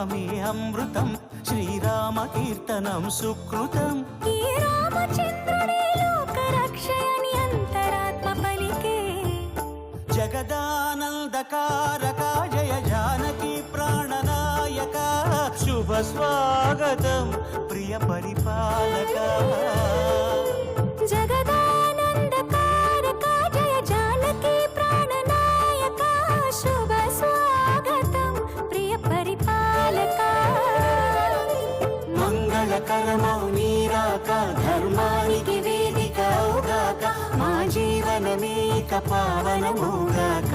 నామమే అమృతం శ్రీరామ కీర్తనం సుకృతం ఈ రామచంద్రుడే లోక రక్షయని అంతరాత్మ పలికే జగదానందకారక జయ జానకి ప్రాణనాయక శుభ స్వాగతం ప్రియ పరిపాలక జగదానందకారక జయ జానకి ప్రాణనాయక శుభ స్వాగతం ప్రియ పరిపాలక మంగళకరమౌ నీరాక ధర్మానికి వేదిక అవుగాక మా జీవనమేక పావనమౌగాక